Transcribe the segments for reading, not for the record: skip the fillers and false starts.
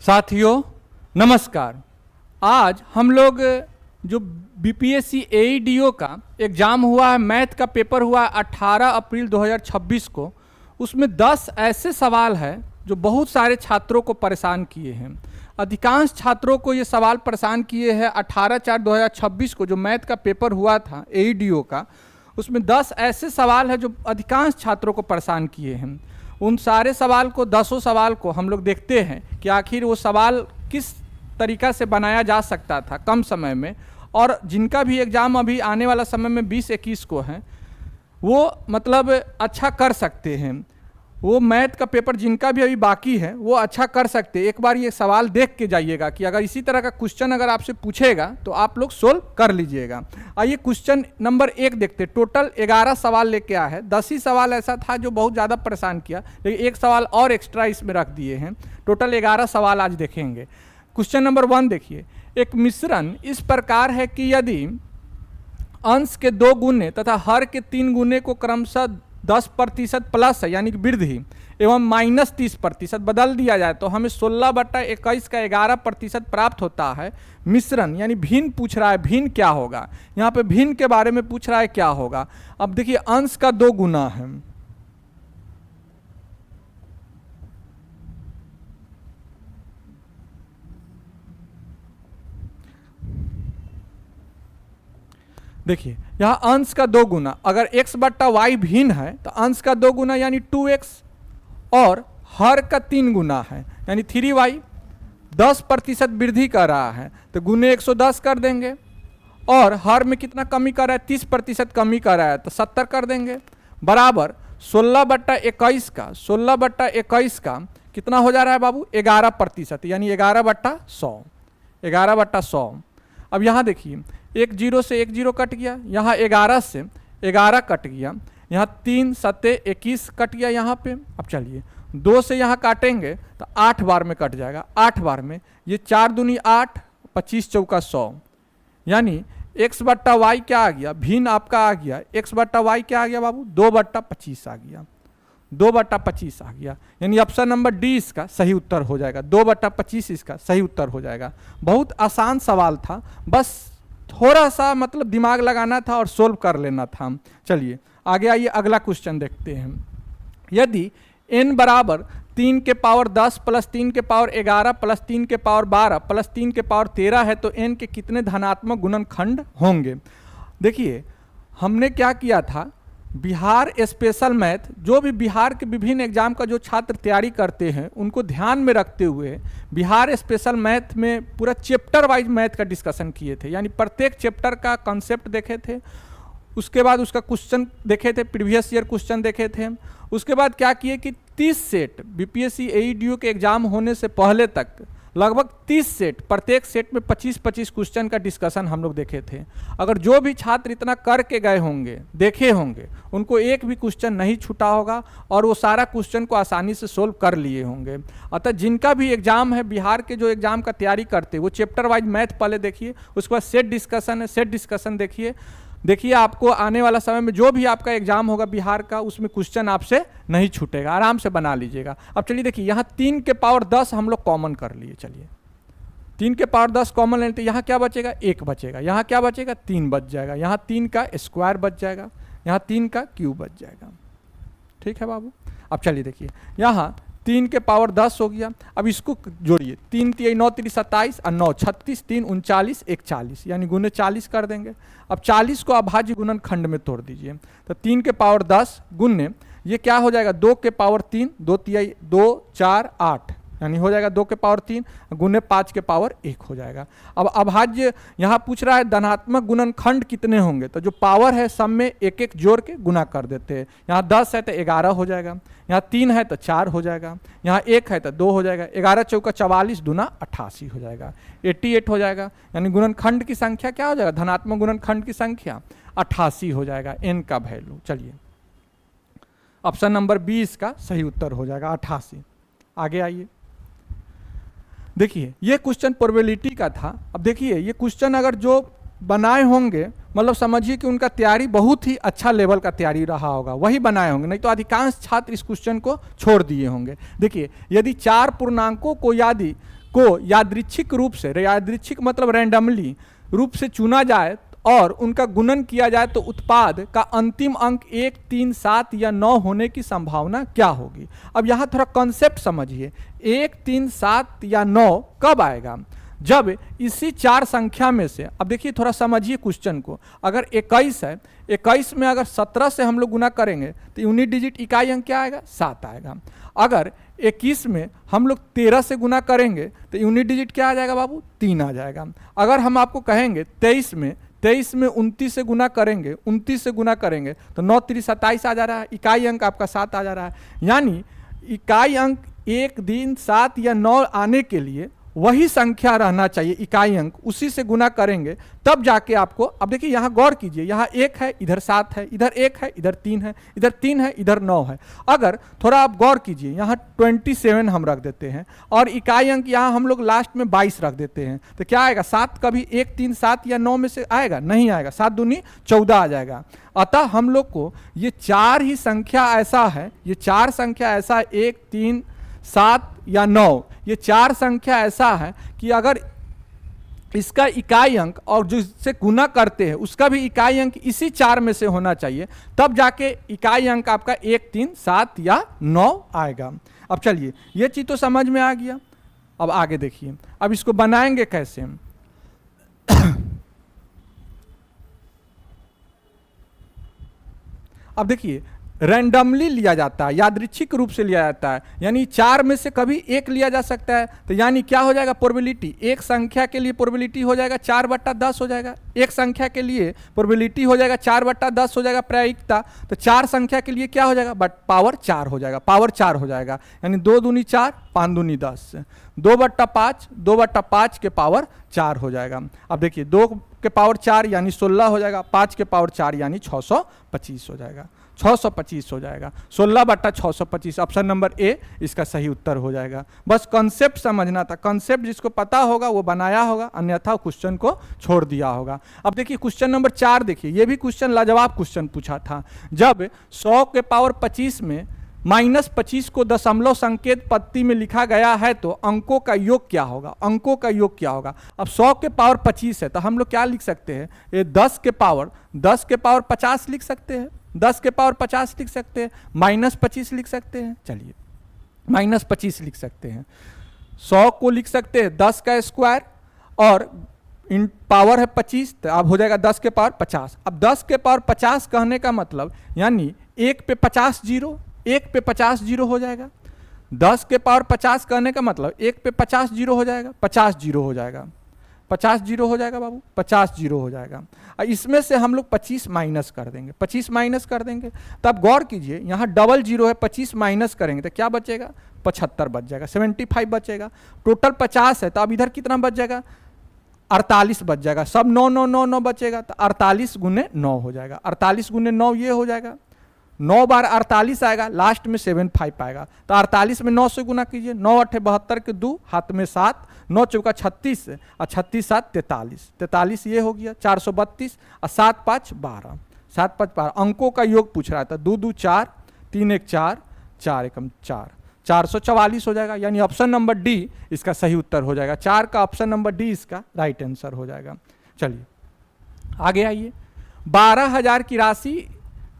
साथियों नमस्कार। आज हम लोग जो बीपीएससी एईडीओ का एग्ज़ाम हुआ है, मैथ का पेपर हुआ 18 अप्रैल 2026 को, उसमें 10 ऐसे सवाल हैं जो बहुत सारे छात्रों को परेशान किए हैं। अधिकांश छात्रों को ये सवाल परेशान किए हैं 18/4/2026 को जो मैथ का पेपर हुआ था एईडीओ का, उसमें 10 ऐसे सवाल हैं जो अधिकांश छात्रों को परेशान किए हैं। उन सारे सवाल को, 10 सवाल को हम लोग देखते हैं कि आखिर वो सवाल किस तरीक़ा से बनाया जा सकता था कम समय में, और जिनका भी एग्ज़ाम अभी आने वाला समय में 20-21 को है वो मतलब अच्छा कर सकते हैं। वो मैथ का पेपर जिनका भी अभी बाकी है वो अच्छा कर सकते हैं। एक बार ये सवाल देख के जाइएगा कि अगर इसी तरह का क्वेश्चन अगर आपसे पूछेगा तो आप लोग सोल्व कर लीजिएगा। आइए क्वेश्चन नंबर 1 देखते। टोटल 11 सवाल लेके आया है। 10 ही सवाल ऐसा था जो बहुत ज़्यादा परेशान किया, लेकिन एक सवाल और एक्स्ट्रा इसमें रख दिए हैं। टोटल 11 सवाल आज देखेंगे। क्वेश्चन नंबर 1 देखिए। एक मिश्रण इस प्रकार है कि यदि अंश के 2 गुने तथा हर के 3 गुने को क्रमशः 10% प्लस है यानी कि वृद्धि एवं -30% बदल दिया जाए तो हमें 16/21 का 11% प्राप्त होता है। मिश्रण यानी भिन्न पूछ रहा है, भिन्न क्या होगा, यहाँ पे भिन्न के बारे में पूछ रहा है क्या होगा। अब देखिए अंश का 2 गुना है, देखिए यहाँ अंश का 2 गुना, अगर x/y भिन्न है तो अंश का 2 गुना यानी 2x, और हर का 3 गुना है यानी 3y। 10% वृद्धि कर रहा है तो गुने 110 कर देंगे, और हर में कितना कमी कर रहा है, 30% कमी कर रहा है तो 70 कर देंगे, बराबर 16/21 का 16/21 का कितना हो जा रहा है बाबू, 11% यानी 11/100। 11/100। अब यहाँ देखिए एक 0 से 1 0 कट गया, यहाँ 11 से 11 कट गया, यहाँ 3 7 21 कट गया यहाँ पे। अब चलिए 2 से यहाँ काटेंगे तो 8 बार में कट जाएगा। 8 बार में ये 4 दूनी 8, 25 चौका 100, यानी x/y क्या आ गया, भिन्न आपका आ गया। x/y क्या आ गया बाबू, 2/25 आ गया। 2/25 आ गया, यानी ऑप्शन नंबर डी इसका सही उत्तर हो जाएगा। 2/25 इसका सही उत्तर हो जाएगा। बहुत आसान सवाल था, बस थोड़ा सा मतलब दिमाग लगाना था और सोल्व कर लेना था। चलिए आगे आइए, अगला क्वेश्चन देखते हैं। यदि n बराबर 3 के पावर 10 प्लस 3 के पावर 11 प्लस 3 के पावर 12 प्लस 3 के पावर 13 है तो n के कितने धनात्मक गुणनखंड होंगे। देखिए हमने क्या किया था, बिहार स्पेशल मैथ, जो भी बिहार के विभिन्न एग्जाम का जो छात्र तैयारी करते हैं उनको ध्यान में रखते हुए बिहार स्पेशल मैथ में पूरा चैप्टर वाइज मैथ का डिस्कशन किए थे, यानी प्रत्येक चैप्टर का कॉन्सेप्ट देखे थे, उसके बाद उसका क्वेश्चन देखे थे, प्रीवियस ईयर क्वेश्चन देखे थे। उसके बाद क्या किए कि 30 सेट बीपीएससी एईडीओ के एग्जाम होने से पहले तक लगभग 30 सेट, प्रत्येक सेट में 25-25 क्वेश्चन का डिस्कशन हम लोग देखे थे। अगर जो भी छात्र इतना करके गए होंगे, देखे होंगे, उनको एक भी क्वेश्चन नहीं छूटा होगा और वो सारा क्वेश्चन को आसानी से सोल्व कर लिए होंगे। अतः जिनका भी एग्जाम है, बिहार के जो एग्जाम का तैयारी करते वो चैप्टर वाइज मैथ पहले देखिए, उसके बाद सेट डिस्कशन है, सेट डिस्कशन देखिए आपको आने वाला समय में जो भी आपका एग्जाम होगा बिहार का, उसमें क्वेश्चन आपसे नहीं छूटेगा, आराम से बना लीजिएगा। अब चलिए देखिए यहाँ 3 के पावर 10 हम लोग कॉमन कर लिए। चलिए 3 के पावर 10 कॉमन लेते, यहाँ क्या बचेगा, 1 बचेगा, यहाँ क्या बचेगा, 3 बच जाएगा, यहाँ 3 का स्क्वायर बच जाएगा, यहाँ 3 का क्यूब बच जाएगा। ठीक है बाबू। अब चलिए देखिए यहाँ 3 के पावर 10 हो गया। अब इसको जोड़िए, 3 3 9 3 27 और 9 36 3 39 1 40, यानी गुने 40 कर देंगे। अब 40 को अभाज्य गुणनखंड में तोड़ दीजिए तो 3 के पावर 10 गुने ये क्या हो जाएगा, 2 के पावर 3, 2 3 2 4 8, यानी हो जाएगा 2 के पावर 3 गुने 5 के पावर 1 हो जाएगा। अब अभाज्य यहाँ पूछ रहा है धनात्मक गुणनखंड कितने होंगे, तो जो पावर है सब में एक एक जोड़ के गुना कर देते हैं। यहाँ 10 है तो 11 हो जाएगा, यहाँ 3 है तो 4 हो जाएगा, यहाँ 1 है तो 2 हो जाएगा, 11 चौका 44 दूना 88 हो जाएगा, 88 हो जाएगा। यानी गुणनखंड की संख्या क्या हो जाएगा, धनात्मक गुणनखंड की संख्या 88 हो जाएगा, n का वैल्यू। चलिए ऑप्शन नंबर 20 का सही उत्तर हो जाएगा 88। आगे आइए देखिए ये क्वेश्चन प्रोबेबिलिटी का था। अब देखिए ये क्वेश्चन अगर जो बनाए होंगे मतलब समझिए कि उनका तैयारी बहुत ही अच्छा लेवल का तैयारी रहा होगा, वही बनाए होंगे, नहीं तो अधिकांश छात्र इस क्वेश्चन को छोड़ दिए होंगे। देखिए यदि 4 पूर्णांकों को यदि को यादृच्छिक रूप से, यादृच्छिक मतलब रैंडमली रूप से चुना जाए और उनका गुणन किया जाए तो उत्पाद का अंतिम अंक 1, 3, 7 या 9 होने की संभावना क्या होगी। अब यहाँ थोड़ा कॉन्सेप्ट समझिए, 1, 3, 7 या 9 कब आएगा, जब इसी चार संख्या में से, अब देखिए थोड़ा समझिए क्वेश्चन को, अगर 21 है, 21 में अगर 17 से हम लोग गुना करेंगे तो यूनिट डिजिट इकाई अंक क्या आएगा, 7 आएगा। अगर 21 में हम लोग 13 से गुना करेंगे तो यूनिट डिजिट क्या आ जाएगा बाबू, 3 आ जाएगा। अगर हम आपको कहेंगे 23 में 29 से गुना करेंगे, 29 से गुना करेंगे तो 9 3 27 आ जा रहा है, इकाई अंक आपका 7 आ जा रहा है। यानी इकाई अंक 1, 3, 7 या 9 आने के लिए वही संख्या रहना चाहिए, इकाई अंक उसी से गुना करेंगे तब जाके आपको, अब देखिए यहाँ गौर कीजिए, यहाँ 1 है, इधर 7 है, इधर 1 है, इधर 3 है, इधर 3 है, इधर 9 है। अगर थोड़ा आप गौर कीजिए, यहाँ 27 हम रख देते हैं और इकाई अंक यहाँ हम लोग लास्ट में 22 रख देते हैं तो क्या आएगा, 7 कभी 1, 3, 7 या 9 में से आएगा, नहीं आएगा, 7 दूनी 14 आ जाएगा। अतः हम लोग को ये चार ही संख्या ऐसा है, ये चार संख्या ऐसा 1, 3, 7 या 9, ये चार संख्या ऐसा है कि अगर इसका इकाई अंक और जो इससे गुना करते हैं उसका भी इकाई अंक इसी चार में से होना चाहिए, तब जाके इकाई अंक आपका 1, 3, 7 या 9 आएगा। अब चलिए ये चीज तो समझ में आ गया। अब आगे देखिए, अब इसको बनाएंगे कैसे। अब देखिए रैंडमली लिया जाता है, यादृच्छिक रूप से लिया जाता है, यानी चार में से कभी एक लिया जा सकता है। तो यानी क्या हो जाएगा, प्रोबेबिलिटी, एक संख्या के लिए प्रोबेबिलिटी हो जाएगा 4/10 हो जाएगा, एक संख्या के लिए प्रोबेबिलिटी हो जाएगा 4/10 हो जाएगा प्रायिकता। तो चार संख्या के लिए क्या हो जाएगा, बट पावर 4 हो जाएगा, पावर 4 हो जाएगा, यानी 2 दूनी 4, 5 दूनी 10, 2/5, 2/5 के पावर 4 हो जाएगा। अब देखिए 2 के पावर 4 यानी 16 हो जाएगा, 5 के पावर 4 यानी 625 हो जाएगा, 625 हो जाएगा, 16/625 ऑप्शन नंबर ए इसका सही उत्तर हो जाएगा। बस कॉन्सेप्ट समझना था, कॉन्सेप्ट जिसको पता होगा वो बनाया होगा, अन्यथा क्वेश्चन को छोड़ दिया होगा। अब देखिए क्वेश्चन नंबर 4 देखिए, ये भी क्वेश्चन लाजवाब क्वेश्चन पूछा था। जब 100 के पावर 25 में -25 को दशमलव संकेत पत्ती में लिखा गया है तो अंकों का योग क्या होगा, अंकों का योग क्या होगा। अब 100 के पावर 25 है तो हम लोग क्या लिख सकते हैं, ये 10 के पावर 50 लिख सकते हैं, 10 के पावर 50 लिख सकते हैं, -25 लिख सकते हैं, चलिए -25 लिख सकते हैं। 100 को लिख सकते हैं 10 का स्क्वायर और इन पावर है 25 तो अब हो जाएगा 10 के पावर 50। अब 10 के पावर 50 कहने का मतलब यानी 1 पे 50 जीरो, 1 पे 50 जीरो हो जाएगा। 10 के पावर 50 कहने का मतलब 1 पे 50 जीरो हो जाएगा, 50 जीरो हो जाएगा, 50 जीरो हो जाएगा बाबू, 50 जीरो हो जाएगा। इसमें से हम लोग 25 माइनस कर देंगे, 25 माइनस कर देंगे। तब गौर कीजिए यहाँ डबल जीरो है, 25 माइनस करेंगे तो क्या बचेगा, 75 बच जाएगा, 75 बचेगा। टोटल 50 है तो अब इधर कितना बच जाएगा, 48 बच जाएगा, सब 9 9 9 9 बचेगा तो 48 गुने 9 हो जाएगा, 48 गुने 9 ये हो जाएगा, 9 बार 48 आएगा, लास्ट में 75 आएगा। तो 48 में 9 से गुना कीजिए, 9 8 72 के 2 हाथ में 7, 9 चौका 36 और 36 7 43, 43 ये हो गया 432 और 7 5 12, 7 5 12 अंकों का योग पूछ रहा था, 2 2 4, 3 1 4, 4 1 4, 444 हो जाएगा। यानी ऑप्शन नंबर डी इसका सही उत्तर हो जाएगा, 4 का ऑप्शन नंबर डी इसका राइट आंसर हो जाएगा। चलिए आगे आइए, 12,000 की राशि,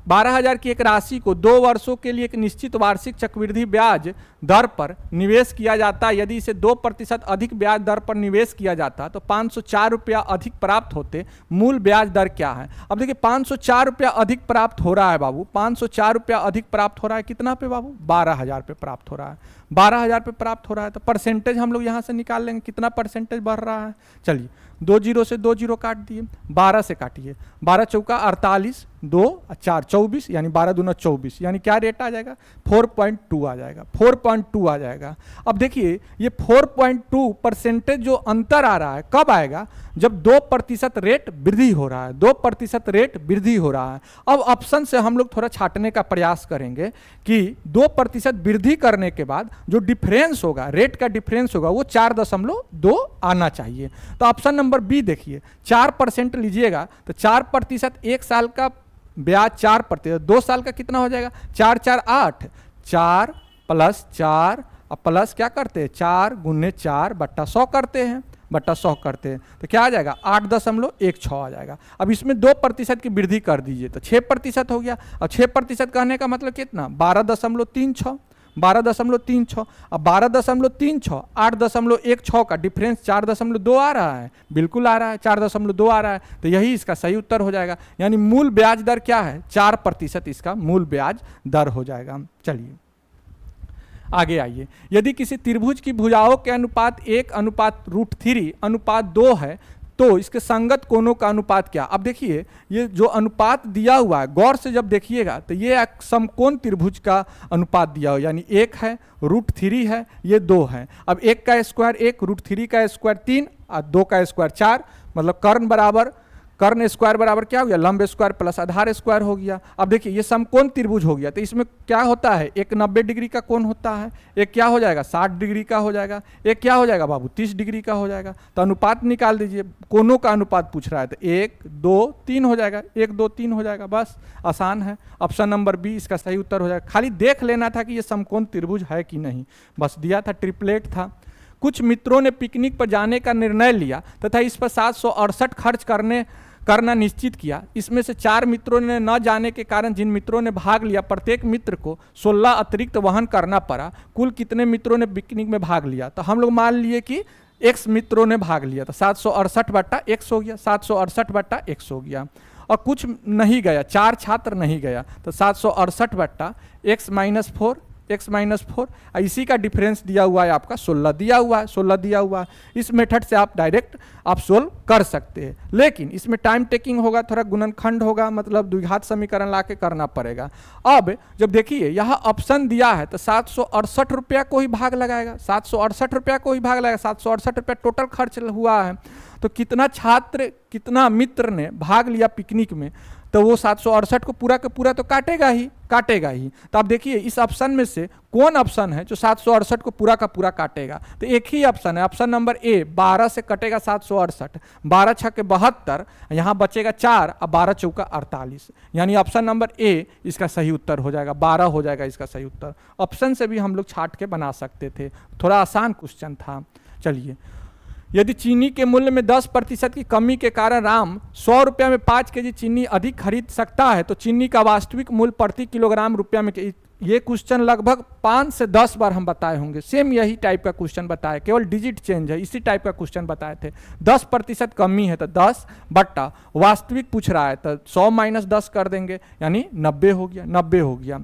12,000 की एक राशि को 2 वर्षों के लिए एक निश्चित वार्षिक चक्रवृद्धि ब्याज दर पर निवेश किया जाता है। यदि इसे 2% अधिक ब्याज दर पर निवेश किया जाता तो 504 रुपया अधिक प्राप्त होते, मूल ब्याज दर क्या है। अब देखिए 504 रुपया अधिक प्राप्त हो रहा है बाबू, 504 रुपया अधिक प्राप्त हो रहा है, कितना पे बाबू, 12,000 पे प्राप्त हो रहा है, 12,000 पे प्राप्त हो रहा है। तो परसेंटेज हम लोग यहाँ से निकाल लेंगे, कितना परसेंटेज बढ़ रहा है। चलिए 2 जीरो से 2 जीरो काट दिए, 12 से काटिए, 12 चौका 48, 2 4 24 यानी 12 दूना 24, यानी क्या रेट आ जाएगा, 4.2 आ जाएगा, 4.2 आ जाएगा। अब देखिए ये 4.2 परसेंटेज जो अंतर आ रहा है कब आएगा, जब 2% रेट वृद्धि हो रहा है, 2% रेट वृद्धि हो रहा है। अब ऑप्शन से हम लोग थोड़ा छाटने का प्रयास करेंगे कि 2% वृद्धि करने के बाद जो डिफरेंस होगा, रेट का डिफरेंस होगा वो 4.2 आना चाहिए। तो ऑप्शन नंबर बी देखिए, 4% लीजिएगा तो 4% एक साल का ब्याज 4%, 2 साल का कितना हो जाएगा, 4 4 8, 4 + 4 अब प्लस क्या करते हैं 4 गुने 4 बट्टा 100 करते हैं, बट्टा 100 करते हैं तो क्या आ जाएगा 8.16 आ जाएगा। अब इसमें 2% की वृद्धि कर दीजिए तो 6% हो गया। और 6% कहने का मतलब कितना 12.36, 12.36। अब 12.36 8.16 का डिफरेंस 4.2 आ रहा है, बिल्कुल आ रहा है 4.2 आ रहा है, तो यही इसका सही उत्तर हो जाएगा। यानी मूल ब्याज दर क्या है 4% इसका मूल ब्याज दर हो जाएगा। चलिए आगे आइए, यदि किसी त्रिभुज की भुजाओं के अनुपात 1/√3 है तो इसके संगत कोणों का अनुपात क्या। अब देखिए ये जो अनुपात दिया हुआ है गौर से जब देखिएगा तो ये एक समकोण त्रिभुज का अनुपात दिया हुआ, यानी 1 है √3 है ये 2 है। अब 1 का स्क्वायर 1 √3 का स्क्वायर 3 और 2 का स्क्वायर 4, मतलब कर्ण स्क्वायर बराबर क्या हो गया लंब स्क्वायर प्लस आधार स्क्वायर हो गया। अब देखिए ये समकोण त्रिभुज हो गया तो इसमें क्या होता है एक 90 डिग्री का कोण होता है, एक क्या हो जाएगा 60 डिग्री का हो जाएगा, एक क्या हो जाएगा बाबू 30 डिग्री का हो जाएगा। तो अनुपात निकाल दीजिए, कोणों का अनुपात पूछ रहा है तो 1 2 3 हो जाएगा, 1 2 3 हो जाएगा, बस आसान है। ऑप्शन नंबर बी इसका सही उत्तर हो जाएगा। खाली देख लेना था कि ये समकोण त्रिभुज है कि नहीं, बस दिया था ट्रिपलेट था। कुछ मित्रों ने पिकनिक पर जाने का निर्णय लिया तथा इस पर 768 खर्च करना निश्चित किया। इसमें से 4 मित्रों ने न जाने के कारण जिन मित्रों ने भाग लिया प्रत्येक मित्र को 16 अतिरिक्त वहन करना पड़ा। कुल कितने मित्रों ने पिकनिक में भाग लिया, तो हम लोग मान लिए कि x मित्रों ने भाग लिया तो 768/x हो गया, 768/x हो गया। और कुछ नहीं गया, 4 छात्र नहीं गया तो 768/x-4 x-4, इसी का डिफरेंस दिया हुआ है आपका 16 दिया हुआ है, 16 दिया हुआ है। इस मेथड से आप डायरेक्ट आप सोल्व कर सकते हैं, लेकिन इसमें टाइम टेकिंग होगा, थोड़ा गुणनखंड होगा, मतलब द्विघात समीकरण ला के करना पड़ेगा। अब जब देखिए यहाँ ऑप्शन दिया है तो 768 रुपया को ही भाग लगाएगा, 768 रुपया को ही भाग लगाएगा, 768 रुपया टोटल खर्च हुआ है। तो कितना छात्र कितना मित्र ने भाग लिया पिकनिक में, तो वो 768 को पूरा का पूरा तो काटेगा ही। तो आप देखिए इस ऑप्शन में से कौन ऑप्शन है जो 768 को पूरा का पूरा काटेगा, तो एक ही ऑप्शन है, ऑप्शन नंबर ए। 12 से कटेगा 768, 12 छक्के 72, यहाँ बचेगा 4 और 12 चौका 48, यानी ऑप्शन नंबर ए इसका सही उत्तर हो जाएगा, 12 हो जाएगा इसका सही उत्तर। ऑप्शन से भी हम लोग छाट के बना सकते थे, थोड़ा आसान क्वेश्चन था। चलिए, यदि चीनी के मूल्य में 10% की कमी के कारण राम 100 रुपया में 5 केजी चीनी अधिक खरीद सकता है तो चीनी का वास्तविक मूल्य प्रति किलोग्राम रुपया में। ये क्वेश्चन लगभग 5 से 10 बार हम बताए होंगे, सेम यही टाइप का क्वेश्चन बताए, केवल डिजिट चेंज है, इसी टाइप का क्वेश्चन बताए थे। 10% कमी है तो 10 बट्टा वास्तविक पूछ रहा है तो 100 - 10 कर देंगे, यानी 90 हो गया, 90 हो गया।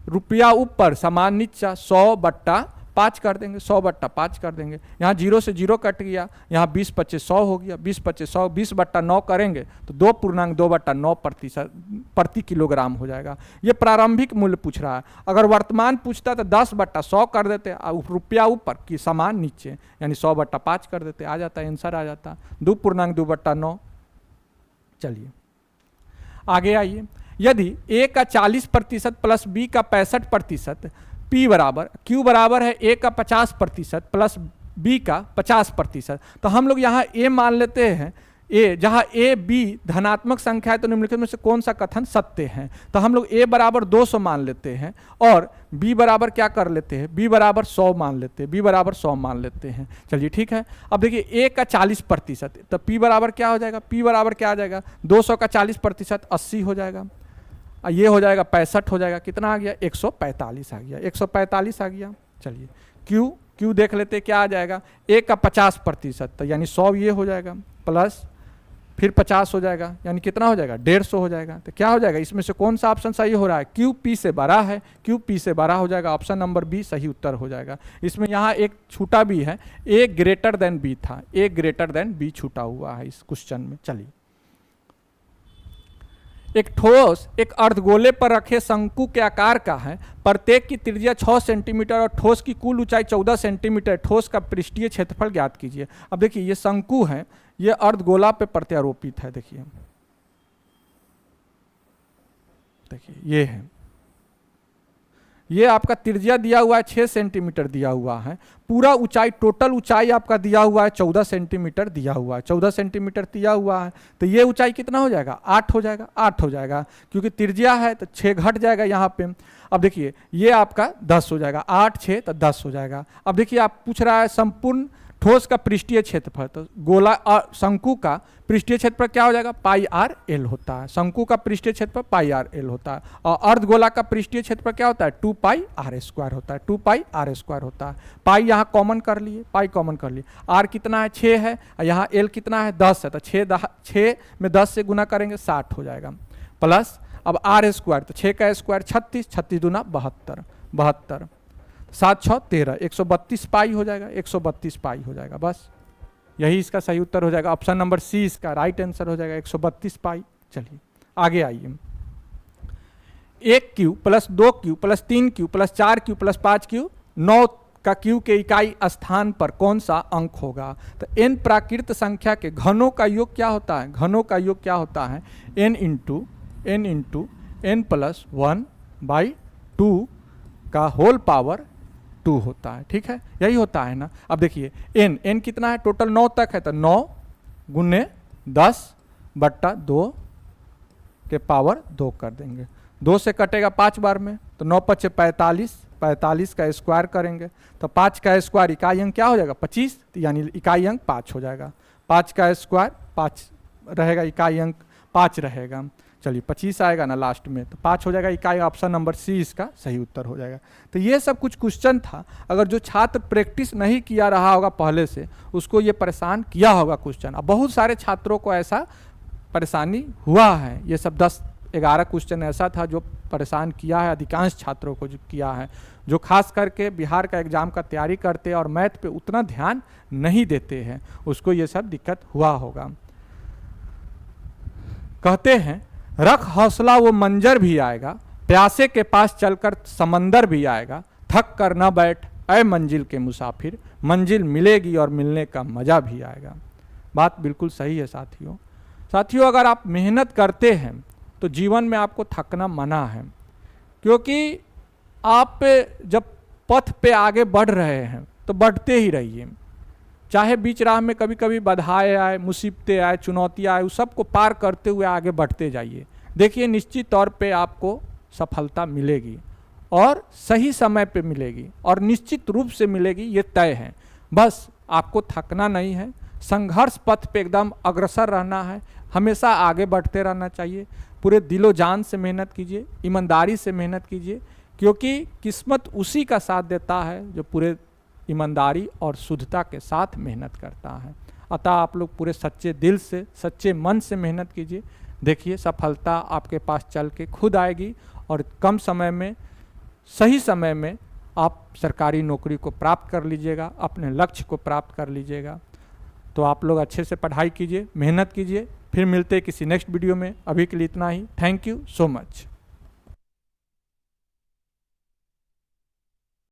रुपया ऊपर समान नीचा 100/5 कर देंगे, 100/5 कर देंगे। यहाँ 0 से 0 कट गया, यहाँ 20 25 100 हो गया, 20 25 100, 20/9 करेंगे तो 2.2/9% प्रति किलोग्राम हो जाएगा। ये प्रारंभिक मूल्य पूछ रहा है। अगर वर्तमान पूछता तो 10/100 कर देते, रुपया ऊपर की समान नीचे, यानी 100/5 कर देते, आ जाता आंसर आ जाता 2.2/9। चलिए आगे आइए, यदि ए का 40% प्लस बी का 65%, P बराबर Q बराबर है A का 50% प्लस B का 50%, तो हम लोग यहाँ A मान लेते हैं। A जहाँ A B धनात्मक संख्या है तो निम्नलिखित में से कौन सा कथन सत्य है, तो हम लोग A बराबर 200 मान लेते हैं और B बराबर क्या कर लेते हैं, B बराबर 100 मान लेते हैं, B बराबर 100 मान लेते हैं। चलिए ठीक है। अब देखिए A का 40% तो P बराबर क्या हो जाएगा, P बराबर क्या आ जाएगा 200 का 40% 80 हो जाएगा, ये हो जाएगा 65 हो जाएगा, कितना आ गया 145 आ गया, 145 आ गया। चलिए Q देख लेते क्या आ जाएगा, A का 50% तो यानी 100 ये हो जाएगा, प्लस फिर 50 हो जाएगा, यानी कितना हो जाएगा 150 हो जाएगा। तो क्या हो जाएगा, इसमें से कौन सा ऑप्शन सही हो रहा है, Q P से बड़ा है, Q P से बड़ा हो जाएगा, ऑप्शन नंबर बी सही उत्तर हो जाएगा। इसमें यहाँ एक छूटा भी है, A ग्रेटर देन B था, A ग्रेटर देन B छूटा हुआ है इस क्वेश्चन में। चलिए, एक ठोस एक अर्धगोले पर रखे शंकु के आकार का है, प्रत्येक की त्रिज्या 6 सेंटीमीटर और ठोस की कुल ऊंचाई 14 सेंटीमीटर, ठोस का पृष्ठीय क्षेत्रफल ज्ञात कीजिए। अब देखिए ये शंकु है, ये अर्धगोला पे प्रत्यारोपित है, देखिए ये है, ये आपका त्रिज्या दिया हुआ है 6 सेंटीमीटर दिया हुआ है, पूरा ऊंचाई टोटल ऊंचाई आपका दिया हुआ है 14 सेंटीमीटर दिया हुआ है, 14 सेंटीमीटर दिया हुआ है, तो ये ऊंचाई कितना हो जाएगा 8 हो जाएगा, 8 हो जाएगा, क्योंकि त्रिज्या है तो 6 घट जाएगा यहाँ पे। अब देखिए ये आपका 10 हो जाएगा, 8 6 तो 10 हो जाएगा। अब देखिए आप पूछ रहा है संपूर्ण ठोस का पृष्ठीय क्षेत्रफल, तो गोला शंकु का पृष्ठीय क्षेत्रफल क्या हो जाएगा, पाई आर एल होता है। शंकु का पृष्ठीय क्षेत्रफल पाई आर एल होता है, और अर्धगोला का पृष्ठीय क्षेत्रफल क्या होता है, 2 पाई आर स्क्वायर होता है, 2 पाई आर स्क्वायर होता है। पाई यहाँ कॉमन कर लिए, पाई कॉमन कर लिए, आर कितना है 6 है, और यहाँ एल कितना है 10 है, तो 6 में 10 से गुना करेंगे 60 हो जाएगा, प्लस अब आर स्क्वायर, तो 6 का स्क्वायर 36, 36 दूना 72, 72 7 6 13, 132 पाई हो जाएगा, 132 पाई हो जाएगा। बस यही इसका सही उत्तर हो जाएगा। ऑप्शन नंबर सी इसका राइट आंसर हो जाएगा, 132 पाई। चलिए आगे आइए। 1 Q plus 2 Q plus 3 Q plus 4 Q plus 5 Q 9 का क्यू के इकाई स्थान पर कौन सा अंक होगा। तो n प्राकृत संख्या के घनों का योग क्या होता है, घनों का योग क्या होता है, n इंटू n प्लस 1/2 का होल पावर 2 होता है। ठीक है, यही होता है ना। अब देखिए n कितना है, टोटल 9 तक है, तो 9 गुने 10/2 के पावर 2 कर देंगे। 2 से कटेगा 5 बार में, तो 9 × 45, 45 का स्क्वायर करेंगे, तो 5 का स्क्वायर इकाई अंक क्या हो जाएगा 25, यानी इकाई अंक 5 हो जाएगा। 5 का स्क्वायर 5 रहेगा, इकाई अंक 5 रहेगा। चलिए 25 आएगा ना लास्ट में, तो 5 हो जाएगा इकाई। ऑप्शन नंबर सी इसका सही उत्तर हो जाएगा। तो ये सब कुछ क्वेश्चन था, अगर जो छात्र प्रैक्टिस नहीं किया रहा होगा पहले से, उसको ये परेशान किया होगा क्वेश्चन। अब बहुत सारे छात्रों को ऐसा परेशानी हुआ है, ये सब 10-11 क्वेश्चन ऐसा था जो परेशान किया है अधिकांश छात्रों को, जो किया है, जो खास करके बिहार का एग्ज़ाम का तैयारी करते हैं और मैथ पे उतना ध्यान नहीं देते हैं, उसको ये सब दिक्कत हुआ होगा। कहते हैं रख हौसला वो मंजर भी आएगा, प्यासे के पास चलकर समंदर भी आएगा, थक कर न बैठ ऐ मंजिल के मुसाफिर, मंजिल मिलेगी और मिलने का मज़ा भी आएगा। बात बिल्कुल सही है साथियों। साथियों अगर आप मेहनत करते हैं तो जीवन में आपको थकना मना है, क्योंकि आप जब पथ पे आगे बढ़ रहे हैं तो बढ़ते ही रहिए। चाहे बीच राह में कभी कभी बाधाएं आए, मुसीबतें आए, चुनौतियाँ आए, उस सबको पार करते हुए आगे बढ़ते जाइए। देखिए निश्चित तौर पे आपको सफलता मिलेगी, और सही समय पे मिलेगी, और निश्चित रूप से मिलेगी, ये तय है। बस आपको थकना नहीं है, संघर्ष पथ पे एकदम अग्रसर रहना है, हमेशा आगे बढ़ते रहना चाहिए। पूरे दिलो जान से मेहनत कीजिए, ईमानदारी से मेहनत कीजिए, क्योंकि किस्मत उसी का साथ देता है जो पूरे ईमानदारी और शुद्धता के साथ मेहनत करता है। अतः आप लोग पूरे सच्चे दिल से, सच्चे मन से मेहनत कीजिए। देखिए सफलता आपके पास चल के खुद आएगी, और कम समय में, सही समय में आप सरकारी नौकरी को प्राप्त कर लीजिएगा, अपने लक्ष्य को प्राप्त कर लीजिएगा। तो आप लोग अच्छे से पढ़ाई कीजिए, मेहनत कीजिए। फिर मिलते हैं किसी नेक्स्ट वीडियो में। अभी के लिए इतना ही। Thank you so much.